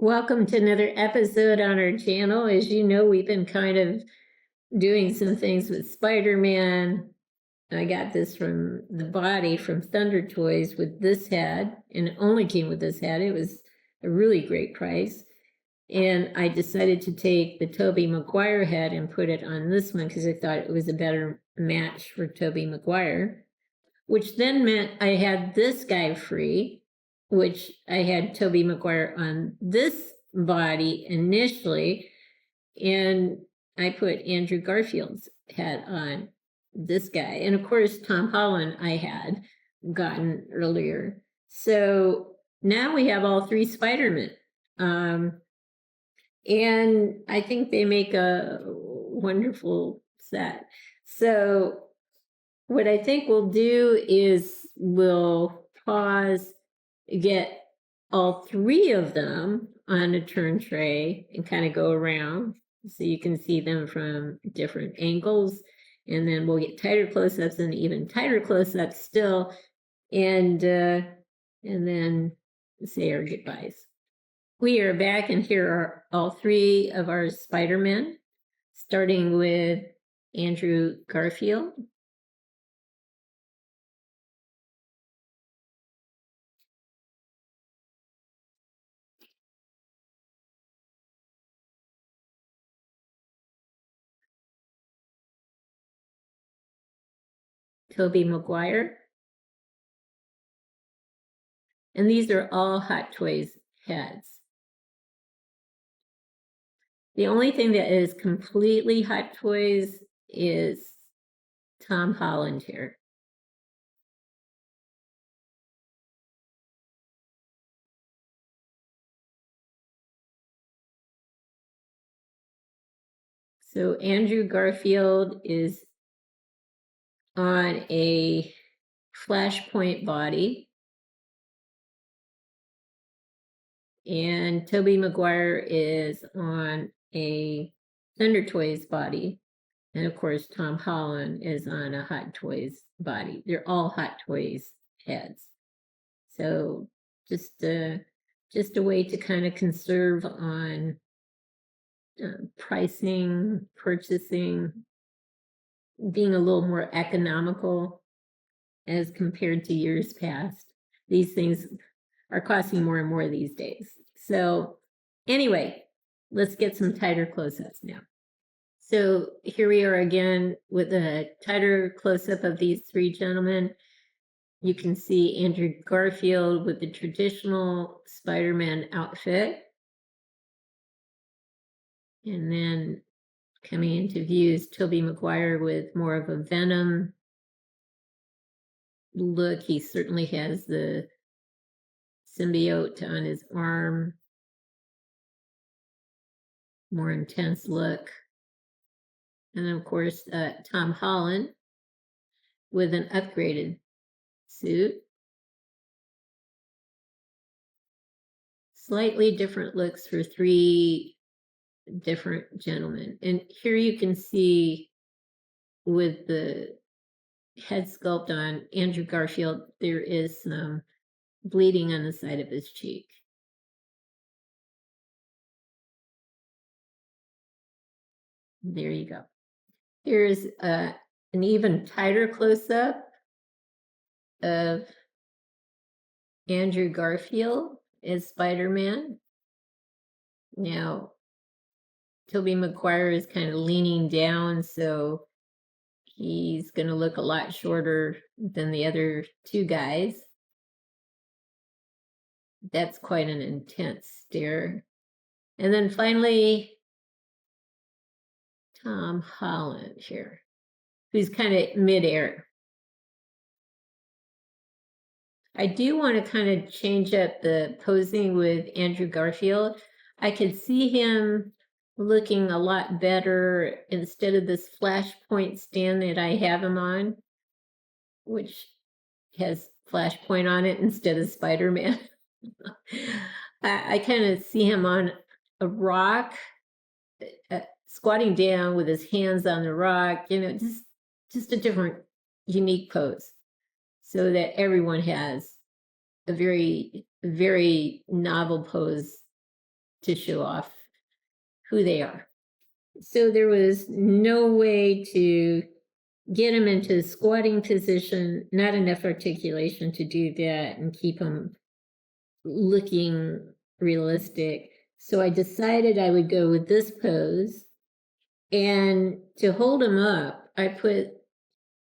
Welcome to another episode on our channel. As you know, we've been kind of doing some things with Spider-Man. I got this from the body from Thunder Toys with this head, and it only came with this head. It was a really great price. And I decided to take the Tobey Maguire head and put it on this one because I thought it was a better match for Tobey Maguire, which then meant I had this guy free, which I had Tobey Maguire on this body initially, and I put Andrew Garfield's head on this guy. And of course, Tom Holland I had gotten earlier. So now we have all three Spider-Men. And I think they make a wonderful set. So what I think we'll do is we'll pause, get all three of them on a turn tray and kind of go around so you can see them from different angles. And then we'll get tighter close-ups and even tighter close-ups still. And then say our goodbyes. We are back, and here are all three of our Spider-Men, starting with Andrew Garfield. Tobey Maguire. And these are all Hot Toys heads. The only thing that is completely Hot Toys is Tom Holland here. So Andrew Garfield is on a Flashpointe body. And Tobey Maguire is on a Thunder Toys body. And of course, Tom Holland is on a Hot Toys body. They're all Hot Toys heads. So just a way to kind of conserve on pricing, purchasing, being a little more economical as compared to years past. These things are costing more and more these days. So anyway, let's get some tighter close-ups now. So here we are again with a tighter close-up of these three gentlemen. You can see Andrew Garfield with the traditional Spider-Man outfit. And then coming into view is Tobey Maguire with more of a Venom look. He certainly has the symbiote on his arm. More intense look. And of course, Tom Holland with an upgraded suit. Slightly different looks for three different gentlemen. And here you can see with the head sculpt on Andrew Garfield, there is some bleeding on the side of his cheek. There you go. Here's an even tighter close-up of Andrew Garfield as Spider-Man. Now, Tobey Maguire is kind of leaning down, so he's going to look a lot shorter than the other two guys. That's quite an intense stare. And then finally, Tom Holland here, who's kind of midair. I do want to kind of change up the posing with Andrew Garfield. I could see him looking a lot better instead of this Flashpointe stand that I have him on, which has Flashpoint on it instead of Spider-Man. I kind of see him on a rock, squatting down with his hands on the rock, just a different, unique pose, so that everyone has a very, very novel pose to show off who they are. So there was no way to get him into a squatting position, not enough articulation to do that and keep him looking realistic. So I decided I would go with this pose. And to hold him up, I put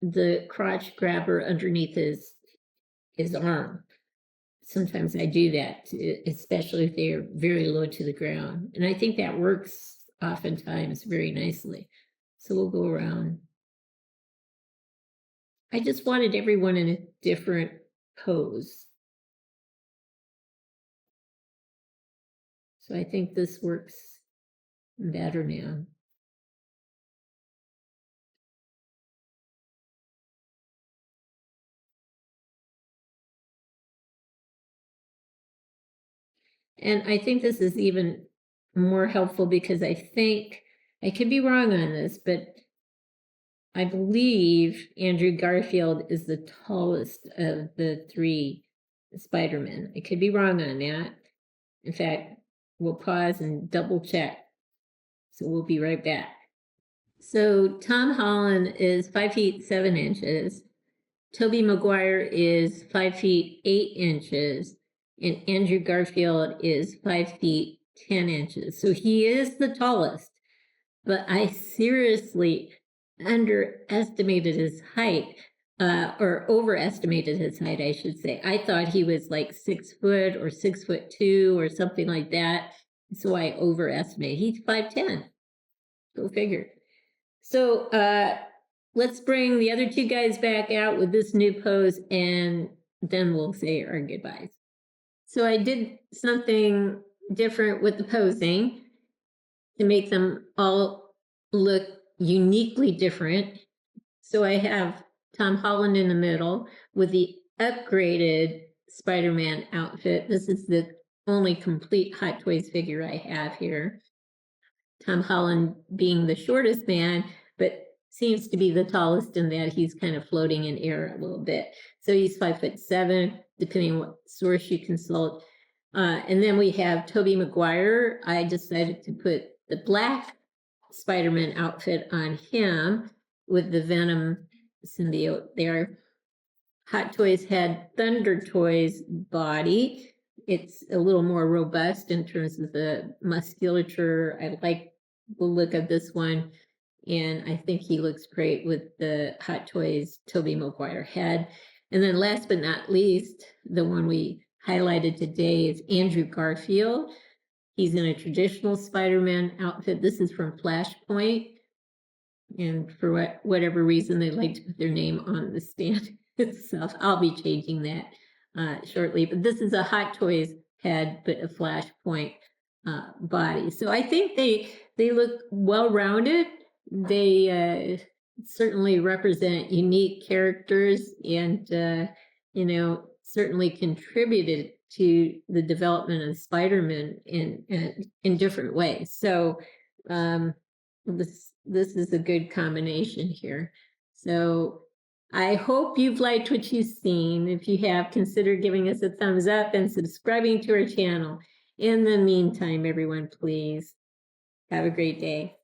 the crotch grabber underneath his arm. Sometimes I do that, especially if they're very low to the ground. And I think that works oftentimes very nicely. So we'll go around. I just wanted everyone in a different pose. So I think this works better now. And I think this is even more helpful because I think, I could be wrong on this, but I believe Andrew Garfield is the tallest of the three Spider-Men. I could be wrong on that. In fact, we'll pause and double check. So we'll be right back. So Tom Holland is 5 feet 7 inches. Tobey Maguire is 5 feet 8 inches. And Andrew Garfield is 5 feet 10 inches. So he is the tallest. But I seriously underestimated his height, or overestimated his height, I should say. I thought he was like 6 foot or 6'2" or something like that. So I overestimated. He's 5'10". Go figure. So let's bring the other two guys back out with this new pose, and then we'll say our goodbyes. So I did something different with the posing to make them all look uniquely different. So I have Tom Holland in the middle with the upgraded Spider-Man outfit. This is the only complete Hot Toys figure I have here. Tom Holland being the shortest man, but seems to be the tallest in that he's kind of floating in air a little bit. So he's 5'7", depending on what source you consult. And then we have Tobey Maguire. I decided to put the black Spider-Man outfit on him with the Venom symbiote there. Hot Toys had Thunder Toys body. It's a little more robust in terms of the musculature. I like the look of this one, and I think he looks great with the Hot Toys Tobey Maguire head. And then last but not least, the one we highlighted today is Andrew Garfield. He's in a traditional Spider-Man outfit. This is from Flashpoint. And for whatever reason, they like to put their name on the stand itself. I'll be changing that shortly. But this is a Hot Toys head, but a Flashpoint body. So I think they look well-rounded. They certainly represent unique characters and, certainly contributed to the development of Spider-Man in different ways. So this is a good combination here. So I hope you've liked what you've seen. If you have, consider giving us a thumbs up and subscribing to our channel. In the meantime, everyone, please have a great day.